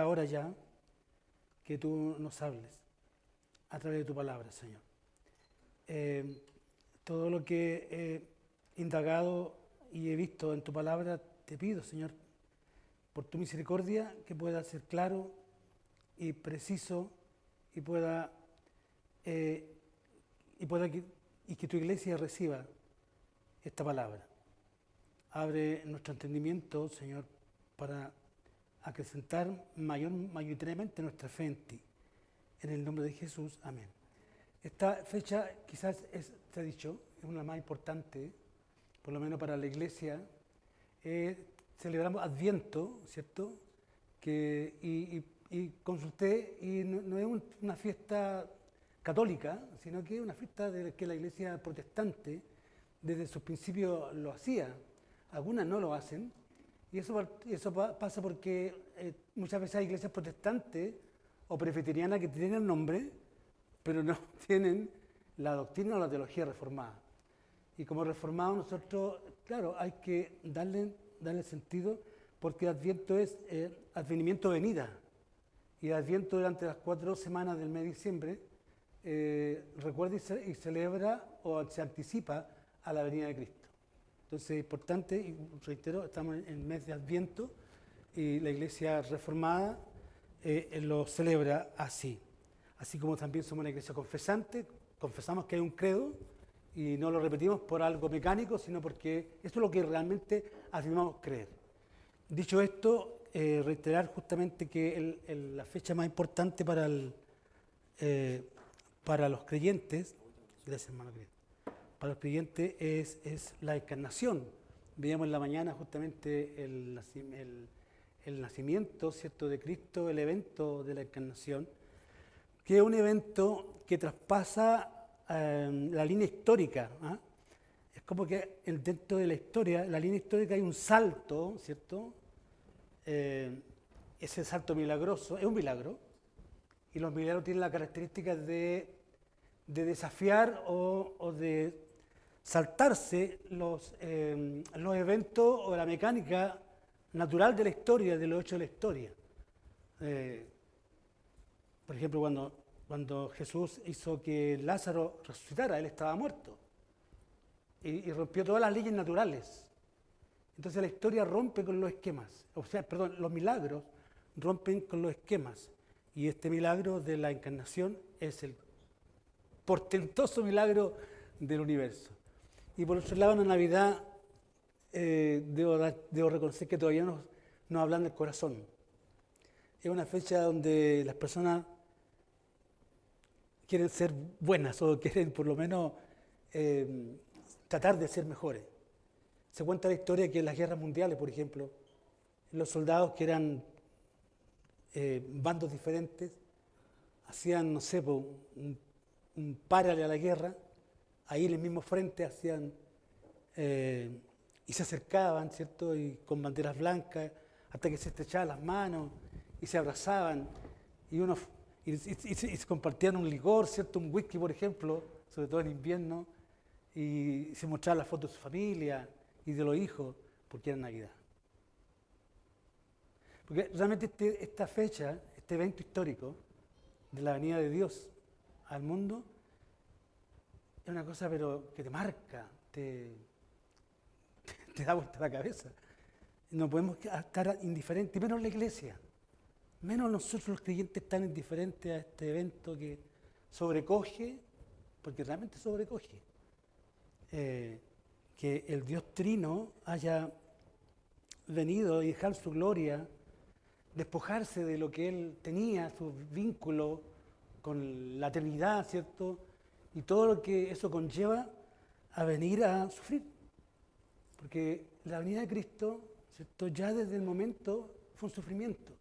ahora ya que tú nos hables a través de tu palabra, Señor. Todo lo que he indagado y he visto en tu palabra, te pido, Señor, por tu misericordia, que pueda ser claro y preciso y que tu iglesia reciba esta palabra. Abre nuestro entendimiento, Señor, para acrecentar mayoritariamente nuestra fe en ti. En el nombre de Jesús, amén. Esta fecha quizás se ha dicho, es una más importante, por lo menos para la iglesia. Celebramos Adviento, ¿cierto? Y consulté, y no es una fiesta católica, sino que es una fiesta de que la iglesia protestante desde sus principios lo hacía. Algunas no lo hacen, y eso pasa porque muchas veces hay iglesias protestantes o presbiterianas que tienen el nombre, pero no tienen la doctrina o la teología reformada. Y como reformados nosotros, claro, hay que darle sentido, porque Adviento es advenimiento venida. Y Adviento durante las 4 semanas del mes de diciembre recuerda y celebra o se anticipa a la venida de Cristo. Entonces es importante, y reitero, estamos en el mes de Adviento y la iglesia reformada lo celebra así. Así como también somos una iglesia confesante, confesamos que hay un credo y no lo repetimos por algo mecánico, sino porque esto es lo que realmente afirmamos creer. Dicho esto, reiterar justamente que la fecha más importante para los creyentes, gracias hermano querido, para los creyentes es la encarnación. Veíamos en la mañana justamente el nacimiento, ¿cierto?, de Cristo, el evento de la encarnación, que es un evento que traspasa la línea histórica. Es como que dentro de la historia, la línea histórica hay un salto, ¿cierto? Ese salto milagroso es un milagro, y los milagros tienen la característica de desafiar o de saltarse los eventos o la mecánica natural de la historia, de los hechos de la historia. Por ejemplo, cuando Jesús hizo que Lázaro resucitara, él estaba muerto y rompió todas las leyes naturales. Entonces la historia rompe con los esquemas, los milagros rompen con los esquemas, y este milagro de la encarnación es el portentoso milagro del universo. Y por otro lado, en la Navidad debo reconocer que todavía nos hablan del corazón. Es una fecha donde las personas quieren ser buenas o quieren por lo menos tratar de ser mejores. Se cuenta la historia que en las guerras mundiales, por ejemplo, los soldados que eran bandos diferentes hacían, no sé, un párale a la guerra, ahí en el mismo frente hacían y se acercaban, ¿cierto?, y con banderas blancas, hasta que se estrechaban las manos y se abrazaban, y se compartían un licor, ¿cierto?, un whisky, por ejemplo, sobre todo en invierno, y se mostraban las fotos de su familia y de los hijos, porque era Navidad. Porque realmente esta fecha, este evento histórico de la venida de Dios al mundo, es una cosa pero que te marca, te da vuelta la cabeza. No podemos estar indiferentes, menos la iglesia, menos nosotros los creyentes tan indiferentes a este evento que sobrecoge, porque realmente sobrecoge, que el Dios Trino haya venido y dejar su gloria, despojarse de lo que Él tenía, su vínculo con la eternidad, ¿cierto?, y todo lo que eso conlleva a venir a sufrir. Porque la venida de Cristo, ¿cierto?, ya desde el momento fue un sufrimiento.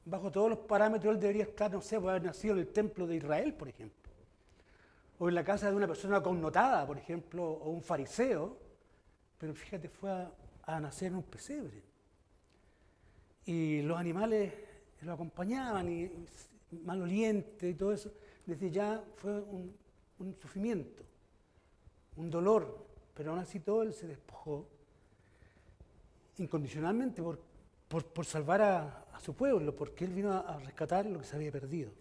Bajo todos los parámetros Él debería estar, no sé, puede haber nacido en el templo de Israel, por ejemplo, o en la casa de una persona connotada, por ejemplo, o un fariseo, pero fíjate, fue a nacer en un pesebre. Y los animales lo acompañaban, y malolientes y todo eso. Desde ya fue un sufrimiento, un dolor, pero aún así todo Él se despojó incondicionalmente por salvar a su pueblo, porque Él vino a rescatar lo que se había perdido.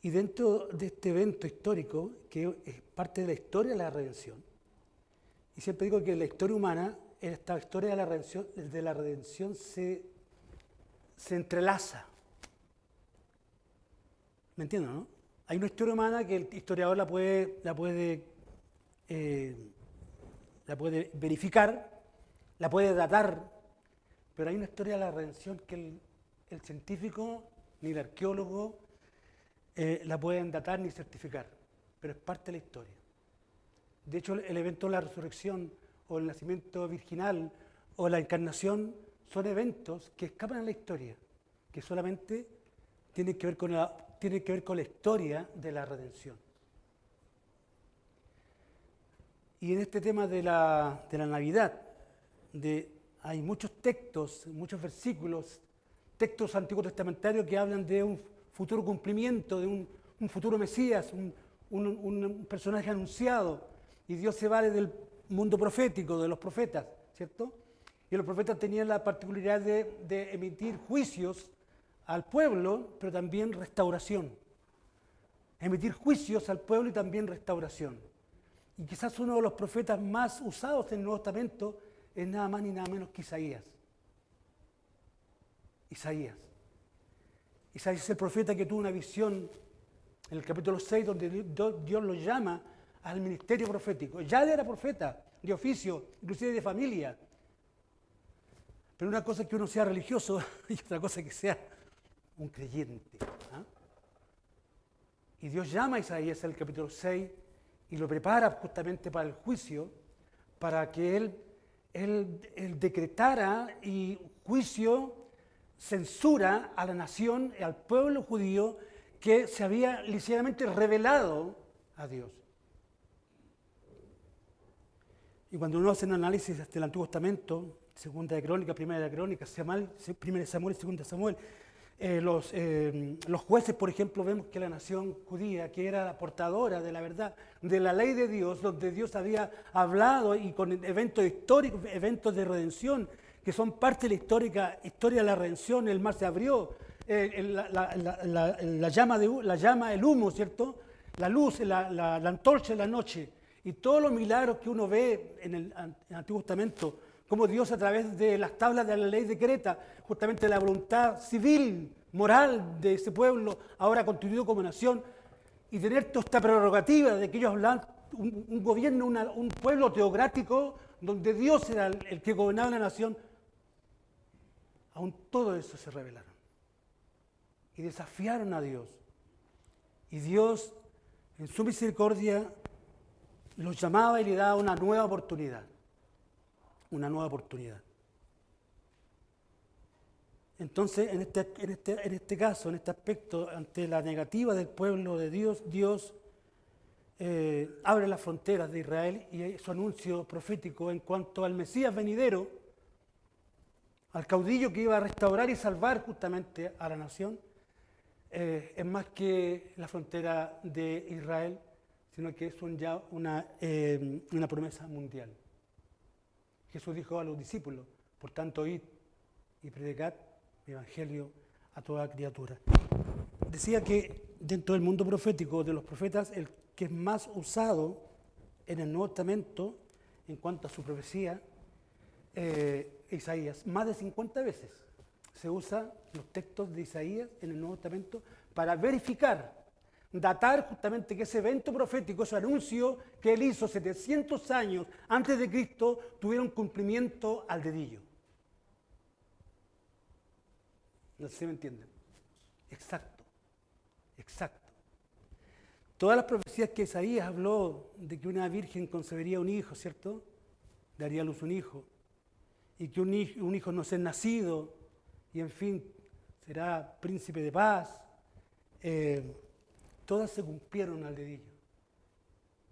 Y dentro de este evento histórico, que es parte de la historia de la redención, y siempre digo que la historia humana, esta historia de la redención se entrelaza. ¿Me entienden, no? Hay una historia humana que el historiador la puede verificar, la puede datar, pero hay una historia de la redención que el científico ni el arqueólogo la pueden datar ni certificar, pero es parte de la historia. De hecho, el evento de la resurrección o el nacimiento virginal o la encarnación son eventos que escapan a la historia, que solamente tienen que ver con la historia de la redención. Y en este tema de la Navidad, hay muchos textos, muchos versículos, textos antiguos testamentarios que hablan de un futuro cumplimiento, de un futuro Mesías, un personaje anunciado. Y Dios se vale del mundo profético, de los profetas, ¿cierto? Y los profetas tenían la particularidad de emitir juicios al pueblo, pero también restauración. Emitir juicios al pueblo y también restauración. Y quizás uno de los profetas más usados en el Nuevo Testamento es nada más ni nada menos que Isaías. Isaías es el profeta que tuvo una visión en el capítulo 6, donde Dios lo llama al ministerio profético. Ya él era profeta de oficio, inclusive de familia. Pero una cosa es que uno sea religioso y otra cosa es que sea un creyente. ¿Ah? Y Dios llama a Isaías en el capítulo 6 y lo prepara justamente para el juicio, para que él decretara y juicio, censura a la nación, al pueblo judío que se había ligeramente rebelado a Dios. Y cuando uno hace un análisis del Antiguo Testamento, Segunda de Crónicas, Primera de Crónicas, Primera de Samuel y Segunda de Samuel, los jueces, por ejemplo, vemos que la nación judía, que era la portadora de la verdad, de la ley de Dios, donde Dios había hablado y con eventos históricos, eventos de redención, que son parte de la historia de la redención, el mar se abrió, la llama, el humo, ¿cierto? La luz, la antorcha en la noche, y todos los milagros que uno ve en el Antiguo Testamento, como Dios a través de las tablas de la ley decreta justamente la voluntad civil, moral de ese pueblo, ahora constituido como nación, y tener toda esta prerrogativa de que ellos hablan un gobierno, un pueblo teocrático, donde Dios era el que gobernaba la nación, aún todo eso se rebelaron. Y desafiaron a Dios. Y Dios, en su misericordia, los llamaba y le daba una nueva oportunidad. Una nueva oportunidad. Entonces, en este caso, en este aspecto, ante la negativa del pueblo de Dios, Dios abre las fronteras de Israel y su anuncio profético en cuanto al Mesías venidero, al caudillo que iba a restaurar y salvar justamente a la nación, es más que la frontera de Israel, sino que es ya una promesa mundial. Jesús dijo a los discípulos, por tanto, id y predicad el evangelio a toda criatura. Decía que dentro del mundo profético de los profetas, el que es más usado en el Nuevo Testamento en cuanto a su profecía, Isaías, más de 50 veces se usan los textos de Isaías en el Nuevo Testamento para verificar, datar justamente que ese evento profético, ese anuncio que él hizo 700 años antes de Cristo, tuviera un cumplimiento al dedillo. No sé si me entienden. Exacto. Todas las profecías que Isaías habló de que una virgen concebería un hijo, ¿cierto? Daría a luz un hijo. Y que un hijo no ser nacido, y en fin, será príncipe de paz. Todas se cumplieron al dedillo.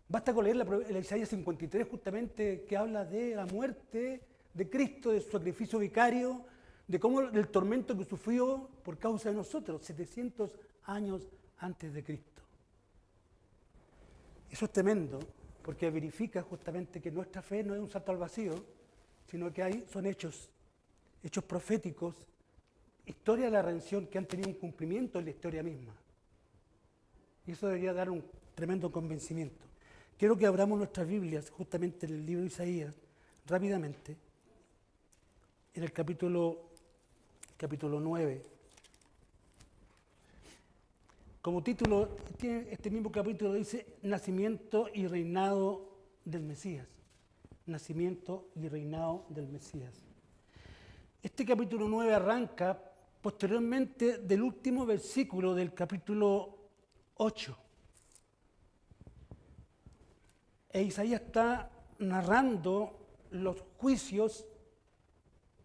Basta con leer la Isaías 53 justamente, que habla de la muerte de Cristo, de su sacrificio vicario, de cómo el tormento que sufrió por causa de nosotros, 700 años antes de Cristo. Eso es tremendo, porque verifica justamente que nuestra fe no es un salto al vacío, sino que son hechos hechos proféticos, historia de la redención que han tenido un cumplimiento en la historia misma. Y eso debería dar un tremendo convencimiento. Quiero que abramos nuestras Biblias justamente en el libro de Isaías, rápidamente, en el capítulo 9. Como título, este mismo capítulo dice Nacimiento y reinado del Mesías. Nacimiento y reinado del Mesías. Este capítulo 9 arranca posteriormente del último versículo del capítulo 8. E Isaías está narrando los juicios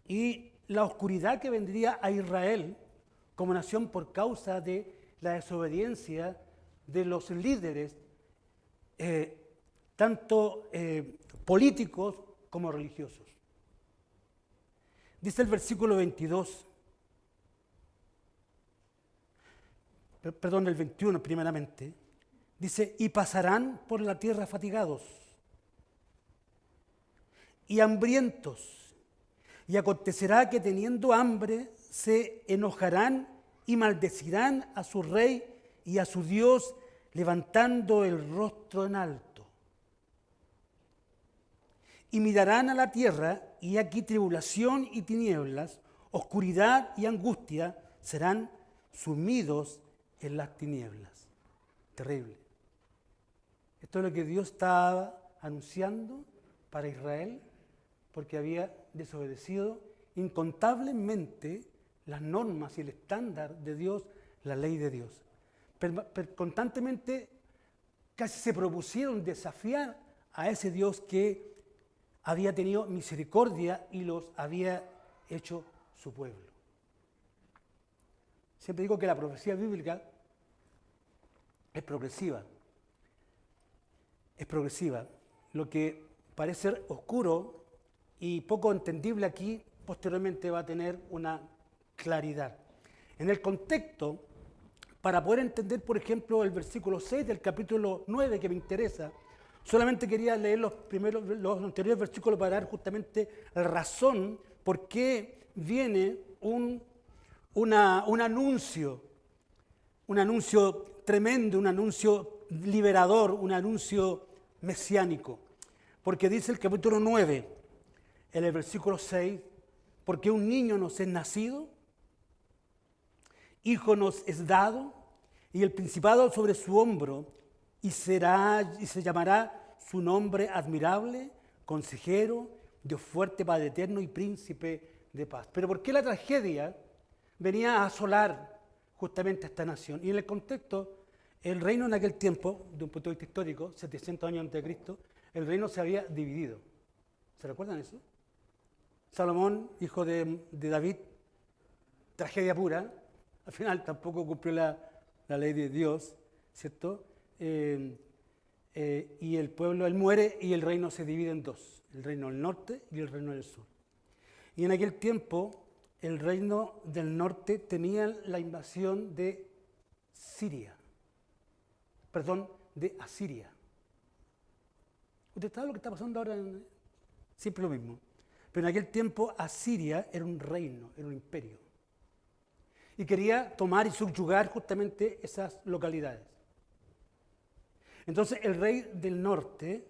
y la oscuridad que vendría a Israel como nación por causa de la desobediencia de los líderes, tanto políticos como religiosos. Dice el versículo 22, perdón, el 21 primeramente, dice, y pasarán por la tierra fatigados y hambrientos, y acontecerá que teniendo hambre se enojarán y maldecirán a su rey y a su Dios, levantando el rostro en alto. Y mirarán a la tierra, y aquí tribulación y tinieblas, oscuridad y angustia serán sumidos en las tinieblas. Terrible. Esto es lo que Dios estaba anunciando para Israel, porque había desobedecido incontablemente las normas y el estándar de Dios, la ley de Dios. Constantemente casi se propusieron desafiar a ese Dios que había tenido misericordia y los había hecho su pueblo. Siempre digo que la profecía bíblica es progresiva. Es progresiva. Lo que parece ser oscuro y poco entendible aquí, posteriormente va a tener una claridad. En el contexto, para poder entender, por ejemplo, el versículo 6 del capítulo 9 que me interesa, solamente quería leer los anteriores versículos para dar justamente la razón por qué viene un anuncio tremendo, un anuncio liberador, un anuncio mesiánico. Porque dice el capítulo 9, en el versículo 6, porque un niño nos es nacido, hijo nos es dado, y el principado sobre su hombro, y se llamará su nombre admirable, consejero, Dios fuerte, Padre eterno y príncipe de paz. Pero ¿por qué la tragedia venía a asolar justamente a esta nación? Y en el contexto, el reino en aquel tiempo, de un punto de vista histórico, 700 años antes de Cristo, el reino se había dividido. ¿Se recuerdan eso? Salomón, hijo de David, tragedia pura, al final tampoco cumplió la ley de Dios, ¿cierto? Y el pueblo, él muere y el reino se divide en dos, el reino del norte y el reino del sur. Y en aquel tiempo, el reino del norte temía la invasión de Asiria. Usted sabe lo que está pasando ahora, siempre lo mismo. Pero en aquel tiempo Asiria era un reino, era un imperio. Y quería tomar y subyugar justamente esas localidades. Entonces el rey del norte,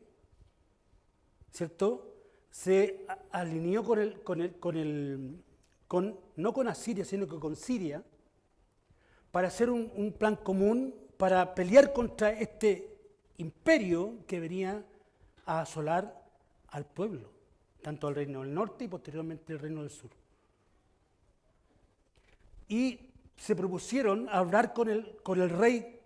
¿cierto?, se alineó no con Asiria, sino que con Siria, para hacer un plan común para pelear contra este imperio que venía a asolar al pueblo, tanto al reino del norte y posteriormente al reino del sur. Y se propusieron hablar con el rey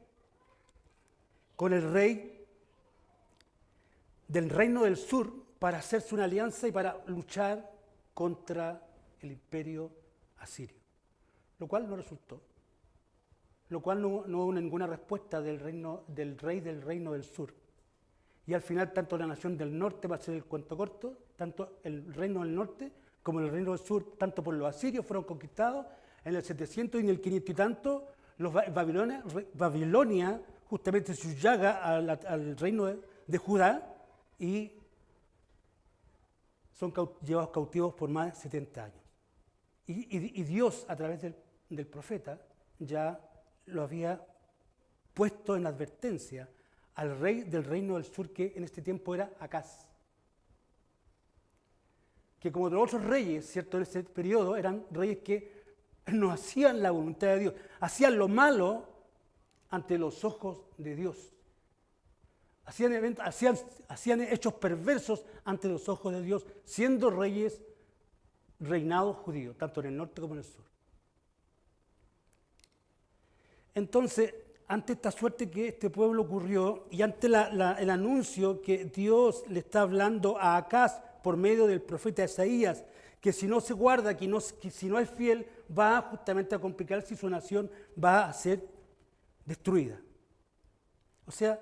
del reino del sur para hacerse una alianza y para luchar contra el imperio asirio, lo cual no resultó, lo cual no hubo ninguna respuesta del rey del reino del sur. Y al final tanto la nación del norte, para hacer el cuento corto, tanto el reino del norte como el reino del sur, tanto por los asirios, fueron conquistados en el 700 y en el 500 y tanto. Babilonia justamente subyaga al reino de Judá y son llevados cautivos por más de 70 años. Y Dios, a través del profeta, ya lo había puesto en advertencia al rey del reino del sur, que en este tiempo era Acaz. Que como los otros reyes, ¿cierto?, en ese periodo, eran reyes que no hacían la voluntad de Dios, hacían lo malo ante los ojos de Dios. Hacían hechos perversos ante los ojos de Dios, siendo reyes reinados judíos, tanto en el norte como en el sur. Entonces, ante esta suerte que este pueblo ocurrió y ante el anuncio que Dios le está hablando a Acaz por medio del profeta Isaías, que si no se guarda, que si no es fiel, va justamente a complicarse y su nación va a ser destruida. O sea,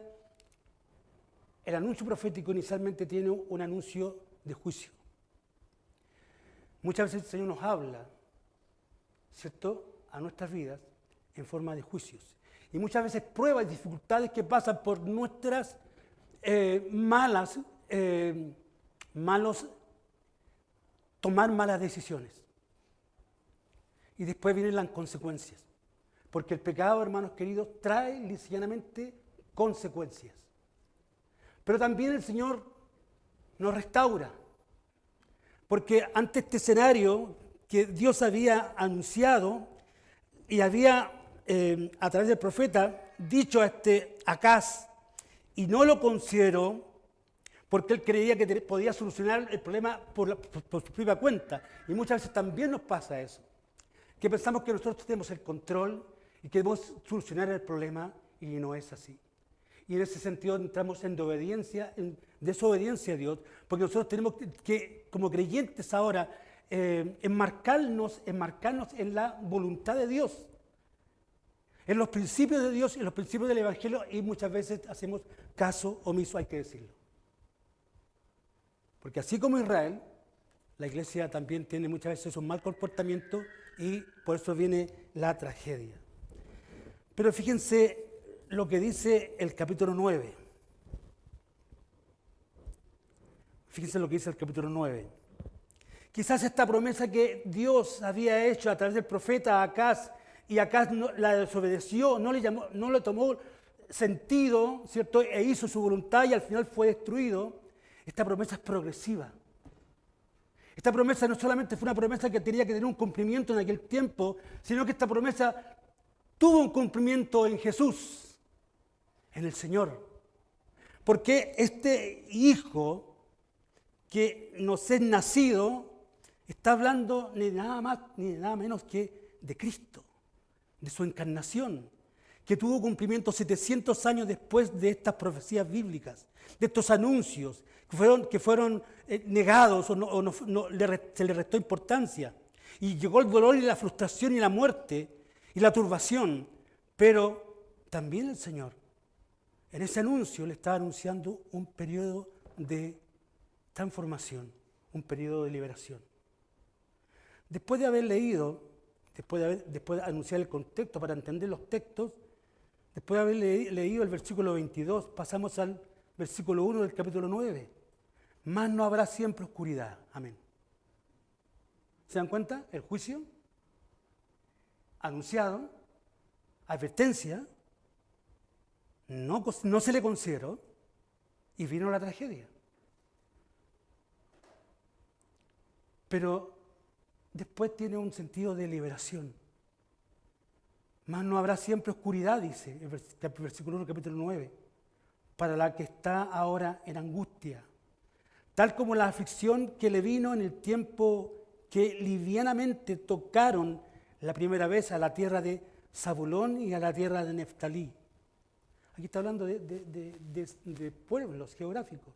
el anuncio profético inicialmente tiene un anuncio de juicio. Muchas veces el Señor nos habla, ¿cierto?, a nuestras vidas en forma de juicios. Y muchas veces pruebas y dificultades que pasan por nuestras tomar malas decisiones. Y después vienen las consecuencias. Porque el pecado, hermanos queridos, trae ligeramente consecuencias. Pero también el Señor nos restaura. Porque ante este escenario que Dios había anunciado y había, a través del profeta, dicho a Acaz, y no lo consideró, porque él creía que podía solucionar el problema por su propia cuenta. Y muchas veces también nos pasa eso, que pensamos que nosotros tenemos el control y que debemos solucionar el problema, y no es así. Y en ese sentido entramos en desobediencia a Dios, porque nosotros tenemos que, como creyentes ahora, enmarcarnos en la voluntad de Dios, en los principios de Dios y en los principios del Evangelio, y muchas veces hacemos caso omiso, hay que decirlo. Porque así como Israel, la iglesia también tiene muchas veces un mal comportamiento y por eso viene la tragedia. Pero fíjense lo que dice el capítulo 9. Fíjense lo que dice el capítulo 9. Quizás esta promesa que Dios había hecho a través del profeta a Acaz, y Acaz la desobedeció, no le tomó sentido, ¿cierto?, e hizo su voluntad y al final fue destruido. Esta promesa es progresiva. Esta promesa no solamente fue una promesa que tenía que tener un cumplimiento en aquel tiempo, sino que esta promesa tuvo un cumplimiento en Jesús, en el Señor. Porque este hijo que nos es nacido está hablando ni de nada más ni de nada menos que de Cristo, de su encarnación, que tuvo cumplimiento 700 años después de estas profecías bíblicas, de estos anuncios que fueron negados o se le restó importancia. Y llegó el dolor y la frustración y la muerte y la turbación. Pero también el Señor, en ese anuncio, le estaba anunciando un periodo de transformación, un periodo de liberación. Después de haber leído, después de anunciar el contexto para entender los textos, después de haber leído el versículo 22, pasamos al versículo 1 del capítulo 9. Más no habrá siempre oscuridad. Amén. ¿Se dan cuenta? El juicio, anunciado, advertencia, no se le consideró y vino la tragedia. Pero después tiene un sentido de liberación. Más no habrá siempre oscuridad, dice el versículo 1 del capítulo 9, para la que está ahora en angustia, tal como la aflicción que le vino en el tiempo que livianamente tocaron la primera vez a la tierra de Zabulón y a la tierra de Neftalí. Aquí está hablando de pueblos geográficos.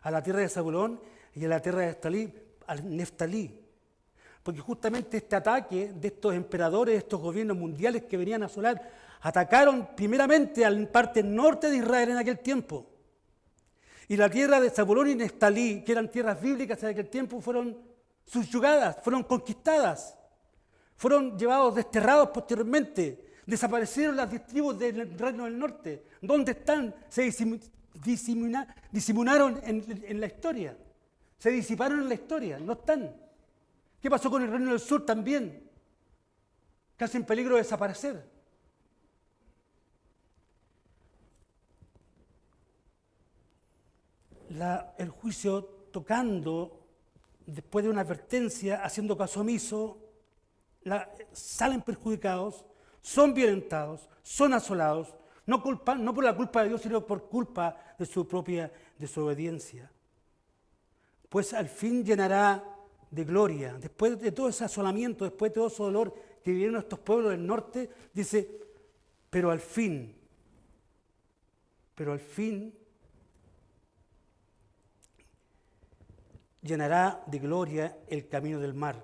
A la tierra de Zabulón y a la tierra de Neftalí. Porque justamente este ataque de estos emperadores, de estos gobiernos mundiales que venían a asolar, atacaron primeramente a la parte norte de Israel en aquel tiempo. Y la tierra de Zabulón y Neftalí, que eran tierras bíblicas en aquel tiempo, fueron subyugadas, fueron conquistadas, fueron llevados, desterrados posteriormente. Desaparecieron las 10 tribus del reino del norte. ¿Dónde están? Se diseminaron en la historia. Se disiparon en la historia. No están. ¿Qué pasó con el reino del sur también? Casi en peligro de desaparecer. El juicio tocando, después de una advertencia, haciendo caso omiso, salen perjudicados, son violentados, son asolados, no por la culpa de Dios, sino por culpa de su propia desobediencia. Pues al fin llenará de gloria, después de todo ese asolamiento, después de todo ese dolor que vivieron estos pueblos del norte, dice, pero al fin, llenará de gloria el camino del mar,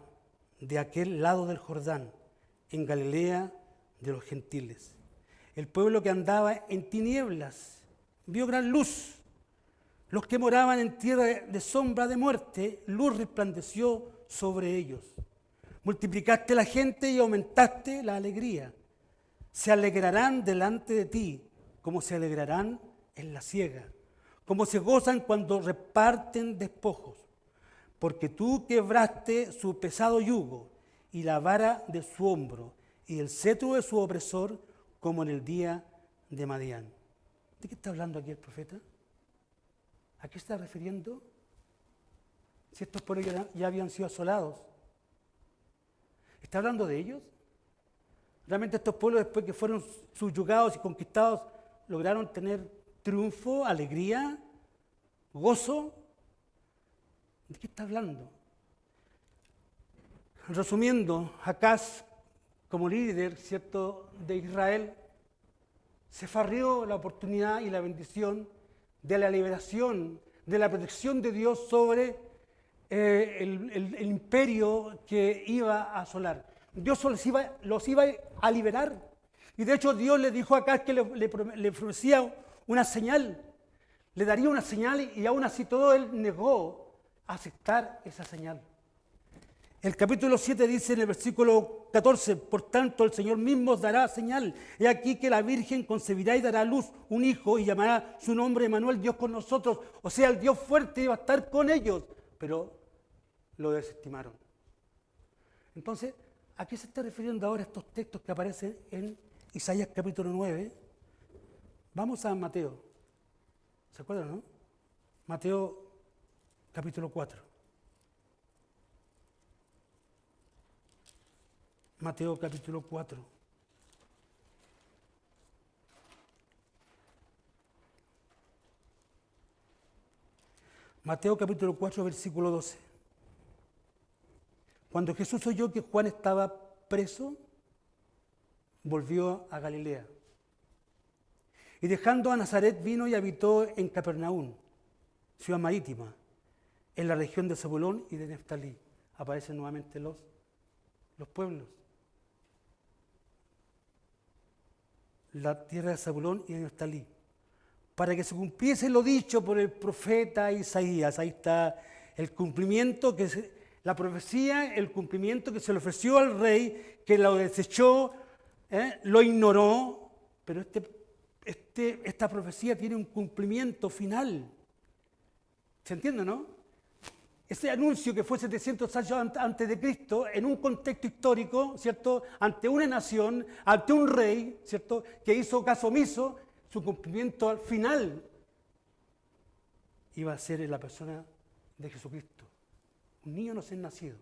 de aquel lado del Jordán, en Galilea de los gentiles. El pueblo que andaba en tinieblas vio gran luz. Los que moraban en tierra de sombra de muerte, luz resplandeció sobre ellos. Multiplicaste la gente y aumentaste la alegría. Se alegrarán delante de ti, como se alegrarán en la siega, como se gozan cuando reparten despojos. Porque tú quebraste su pesado yugo y la vara de su hombro y el cetro de su opresor, como en el día de Madián. ¿De qué está hablando aquí el profeta? ¿A qué está refiriendo? Si estos pueblos ya habían sido asolados. ¿Está hablando de ellos? ¿Realmente estos pueblos, después que fueron subyugados y conquistados, lograron tener triunfo, alegría, gozo? ¿De qué está hablando? Resumiendo, Acaz, como líder, ¿cierto?, de Israel, se farrió la oportunidad y la bendición de la liberación, de la protección de Dios sobre el imperio que iba a asolar. Dios los iba a liberar. Y de hecho Dios le dijo a Acaz que le ofrecía una señal, le daría una señal, y aún así todo él negó aceptar esa señal. El capítulo 7 dice en el versículo 14, por tanto el Señor mismo os dará señal. He aquí que la Virgen concebirá y dará a luz un hijo y llamará su nombre Emmanuel, Dios con nosotros. O sea, el Dios fuerte iba a estar con ellos, pero lo desestimaron. Entonces, ¿a qué se está refiriendo ahora estos textos que aparecen en Isaías capítulo 9? Vamos a Mateo. ¿Se acuerdan, no? Mateo capítulo 4. Mateo capítulo 4. Mateo capítulo 4, versículo 12. Cuando Jesús oyó que Juan estaba preso, volvió a Galilea. Y dejando a Nazaret vino y habitó en Capernaum, ciudad marítima, en la región de Zabulón y de Neftalí. Aparecen nuevamente los pueblos. La tierra de Zabulón y de Neftalí, para que se cumpliese lo dicho por el profeta Isaías. Ahí está el cumplimiento, la profecía, el cumplimiento que se le ofreció al rey, que lo desechó, lo ignoró, pero esta profecía tiene un cumplimiento final. ¿Se entiende, no? Ese anuncio que fue 700 años antes de Cristo, en un contexto histórico, ¿cierto?, ante una nación, ante un rey, ¿cierto?, que hizo caso omiso, su cumplimiento final iba a ser en la persona de Jesucristo. Un niño no ser nacido.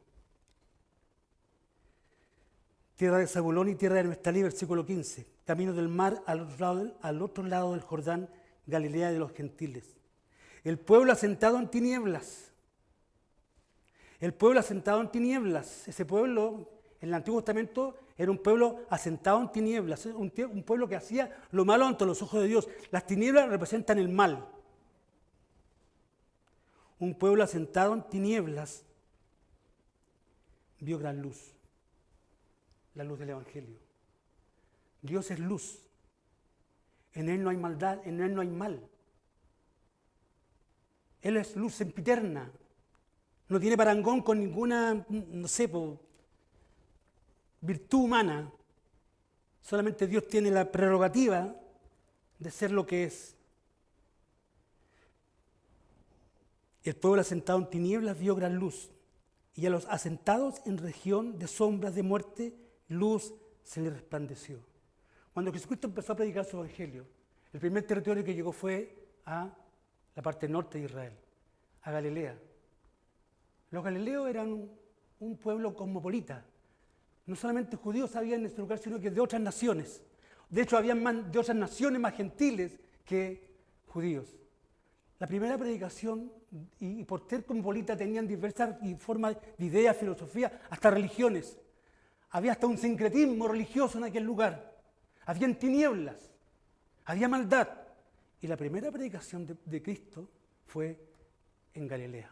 Tierra de Zabulón y tierra de Neftalí, versículo 15. Camino del mar al otro lado del Jordán, Galilea de los gentiles. El pueblo asentado en tinieblas. El pueblo asentado en tinieblas. Ese pueblo, en el Antiguo Testamento, era un pueblo asentado en tinieblas, un pueblo que hacía lo malo ante los ojos de Dios. Las tinieblas representan el mal. Un pueblo asentado en tinieblas vio gran luz, la luz del Evangelio. Dios es luz. En Él no hay maldad, en Él no hay mal. Él es luz sempiterna. No tiene parangón con ninguna, virtud humana. Solamente Dios tiene la prerrogativa de ser lo que es. El pueblo asentado en tinieblas vio gran luz. y a los asentados en región de sombras de muerte, luz se les resplandeció. Cuando Jesucristo empezó a predicar su evangelio, el primer territorio que llegó fue a la parte norte de Israel, a Galilea. Los galileos eran un pueblo cosmopolita. No solamente judíos había en este lugar, sino que de otras naciones. De hecho, había de otras naciones más gentiles que judíos. La primera predicación, y por ser cosmopolita, tenían diversas formas de ideas, filosofías, hasta religiones. Había hasta un sincretismo religioso en aquel lugar. Habían tinieblas, había maldad. Y la primera predicación de Cristo fue en Galilea.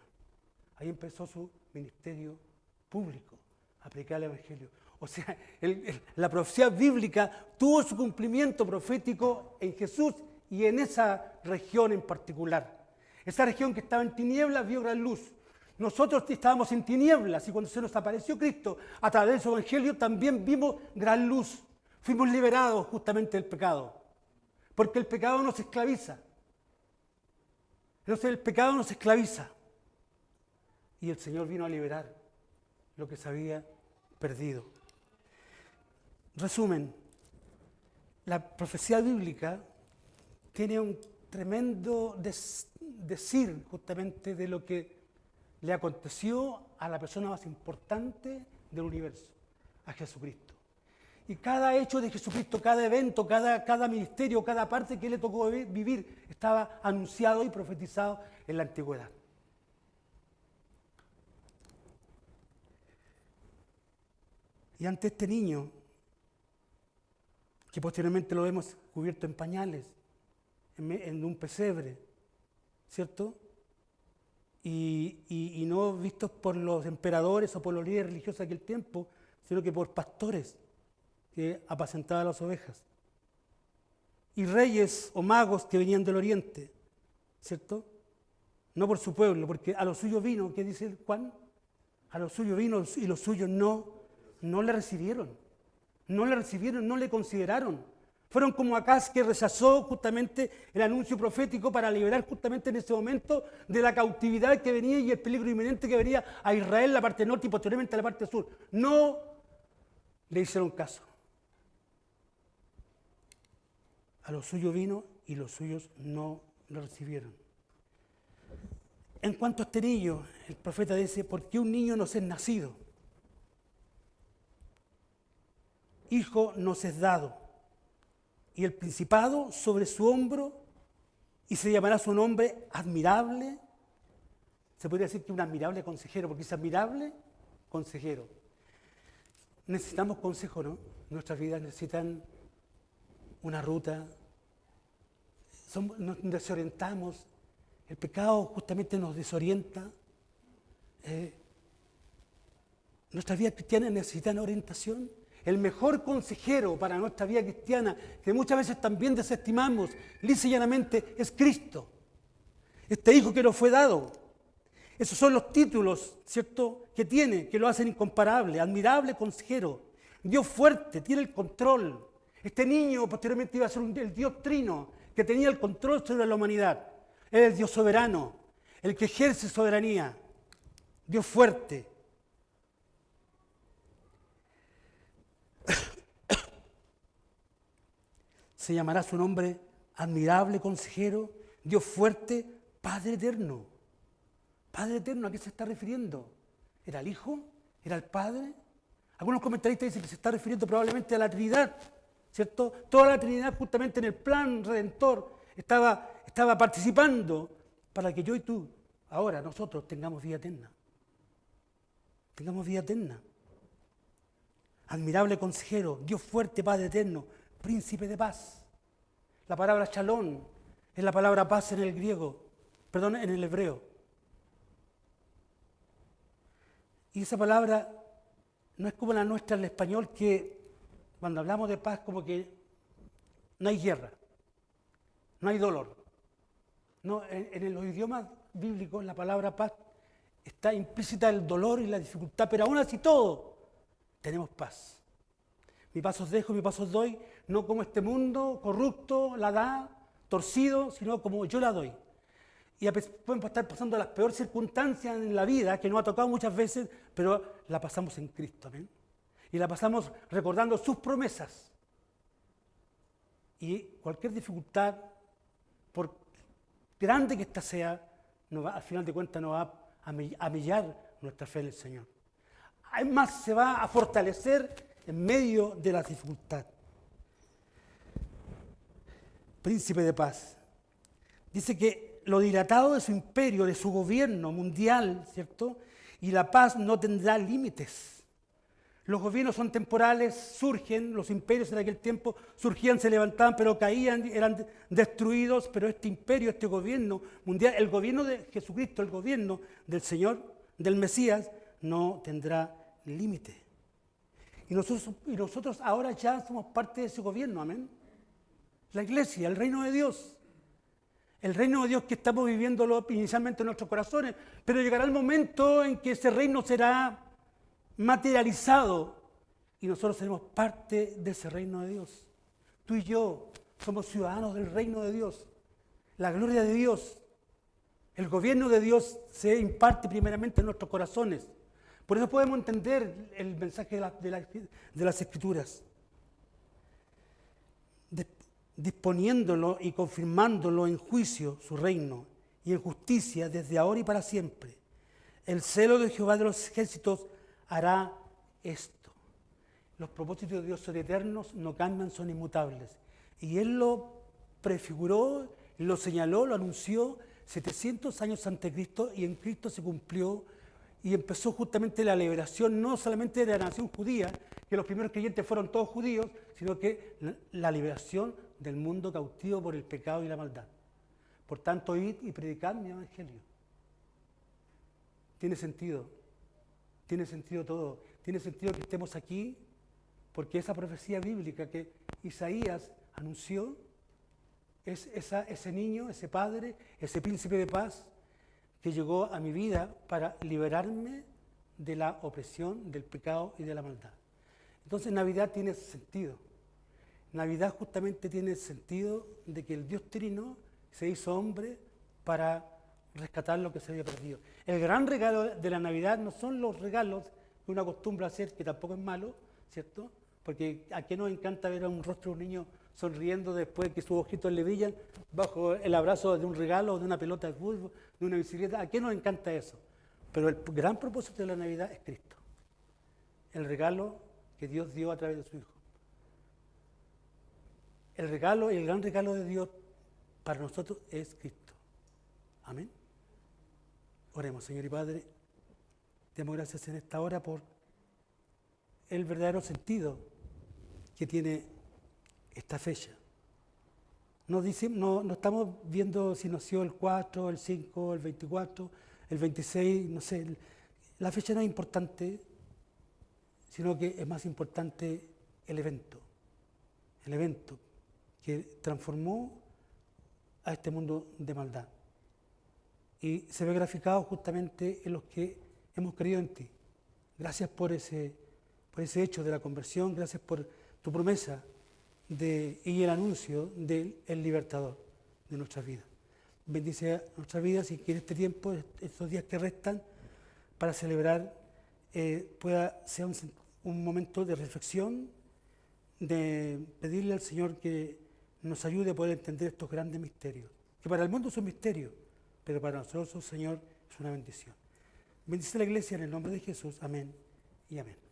Ahí empezó su ministerio público, a predicar el evangelio. O sea, la profecía bíblica tuvo su cumplimiento profético en Jesús y en esa región en particular. Esa región que estaba en tinieblas vio gran luz. Nosotros estábamos en tinieblas y cuando se nos apareció Cristo a través de su evangelio también vimos gran luz. Fuimos liberados justamente del pecado. Porque el pecado nos esclaviza. Entonces el pecado nos esclaviza. Y el Señor vino a liberar lo que se había perdido. Resumen, la profecía bíblica tiene un tremendo decir justamente de lo que le aconteció a la persona más importante del universo, a Jesucristo. Y cada hecho de Jesucristo, cada evento, cada ministerio, cada parte que le tocó vivir, estaba anunciado y profetizado en la antigüedad. Y ante este niño, que posteriormente lo vemos cubierto en pañales, en un pesebre, ¿cierto? Y no vistos por los emperadores o por los líderes religiosos de aquel tiempo, sino que por pastores que apacentaban las ovejas. Y reyes o magos que venían del oriente, ¿cierto? No por su pueblo, porque a los suyos vino, ¿qué dice Juan? A los suyos vino y los suyos no le recibieron. No le recibieron, no le consideraron. Fueron como Acaz, que rechazó justamente el anuncio profético para liberar justamente en ese momento de la cautividad que venía y el peligro inminente que venía a Israel, la parte norte y posteriormente a la parte sur. No le hicieron caso. A los suyos vino y los suyos no lo recibieron. En cuanto a este niño, el profeta dice, ¿por qué un niño nos es nacido? Hijo nos es dado, y el principado sobre su hombro, y se llamará su nombre admirable. Se podría decir que un admirable consejero, porque es admirable consejero. Necesitamos consejo, ¿no? Nuestras vidas necesitan una ruta. Nos desorientamos. El pecado justamente nos desorienta. Nuestras vidas cristianas necesitan orientación. El mejor consejero para nuestra vida cristiana, que muchas veces también desestimamos, lisa y llanamente, es Cristo. Este Hijo que nos fue dado. Esos son los títulos, ¿cierto?, que tiene, que lo hacen incomparable. Admirable consejero, Dios fuerte, tiene el control. Este niño posteriormente iba a ser el Dios trino, que tenía el control sobre la humanidad. Él es el Dios soberano, el que ejerce soberanía. Dios fuerte. Se llamará su nombre admirable consejero, Dios fuerte, Padre eterno. Padre eterno, ¿a qué se está refiriendo? ¿Era el Hijo? ¿Era el Padre? Algunos comentaristas dicen que se está refiriendo probablemente a la Trinidad, ¿cierto? Toda la Trinidad justamente en el plan redentor estaba participando para que yo y tú, ahora nosotros, tengamos vida eterna. Tengamos vida eterna. Admirable consejero, Dios fuerte, Padre eterno, Príncipe de paz. La palabra shalom es la palabra paz en el griego, en el hebreo. Y esa palabra no es como la nuestra en el español, que cuando hablamos de paz como que no hay guerra, no hay dolor. No, en los idiomas bíblicos la palabra paz está implícita el dolor y la dificultad, pero aún así todo tenemos paz. Mi paz os dejo, mi paz os doy, no como este mundo corrupto la da, torcido, sino como yo la doy. y podemos estar pasando las peores circunstancias en la vida, que nos ha tocado muchas veces, pero la pasamos en Cristo, amén. Y la pasamos recordando sus promesas. Y cualquier dificultad, por grande que ésta sea, al final de cuentas nos va a millar nuestra fe en el Señor. Además, se va a fortalecer en medio de la dificultad. Príncipe de paz. Dice que lo dilatado de su imperio, de su gobierno mundial, ¿cierto? Y la paz no tendrá límites. Los gobiernos son temporales, surgen, los imperios en aquel tiempo surgían, se levantaban, pero caían, eran destruidos, pero este imperio, este gobierno mundial, el gobierno de Jesucristo, el gobierno del Señor, del Mesías, no tendrá límite. Y nosotros ahora ya somos parte de ese gobierno, amén. La iglesia, el reino de Dios. El reino de Dios que estamos viviéndolo inicialmente en nuestros corazones, pero llegará el momento en que ese reino será materializado y nosotros seremos parte de ese reino de Dios. Tú y yo somos ciudadanos del reino de Dios. La gloria de Dios, el gobierno de Dios se imparte primeramente en nuestros corazones. Por eso podemos entender el mensaje de las Escrituras. Disponiéndolo y confirmándolo en juicio, su reino, y en justicia desde ahora y para siempre. El celo de Jehová de los ejércitos hará esto. Los propósitos de Dios son eternos, no cambian, son inmutables. Y Él lo prefiguró, lo señaló, lo anunció 700 años antes de Cristo, y en Cristo se cumplió y empezó justamente la liberación no solamente de la nación judía, que los primeros creyentes fueron todos judíos, sino que la liberación del mundo cautivo por el pecado y la maldad. Por tanto, id y predicad mi evangelio. Tiene sentido todo. Tiene sentido que estemos aquí, porque esa profecía bíblica que Isaías anunció es ese niño, ese padre, ese príncipe de paz que llegó a mi vida para liberarme de la opresión, del pecado y de la maldad. Entonces Navidad tiene sentido. Navidad justamente tiene el sentido de que el Dios Trino se hizo hombre para rescatar lo que se había perdido. El gran regalo de la Navidad no son los regalos que uno acostumbra a hacer, que tampoco es malo, ¿cierto? Porque a quién nos encanta ver a un rostro de un niño sonriendo después que sus ojitos le brillan bajo el abrazo de un regalo, de una pelota de fútbol, de una bicicleta. ¿A quién nos encanta eso? Pero el gran propósito de la Navidad es Cristo. El regalo que Dios dio a través de su Hijo. El regalo y el gran regalo de Dios para nosotros es Cristo. Amén. Oremos, Señor y Padre. Te damos gracias en esta hora por el verdadero sentido que tiene esta fecha. No estamos viendo si nació el 4, el 5, el 24, el 26, no sé. La fecha no es importante, sino que es más importante el evento que transformó a este mundo de maldad. Y se ve graficado justamente en los que hemos creído en ti. Gracias por ese hecho de la conversión, gracias por tu promesa y el anuncio del libertador de nuestras vidas. Bendice a nuestras vidas y que en este tiempo, estos días que restan para celebrar, pueda ser un momento de reflexión, de pedirle al Señor que nos ayude a poder entender estos grandes misterios, que para el mundo son misterios, pero para nosotros, Señor, es una bendición. Bendice la iglesia en el nombre de Jesús. Amén y amén.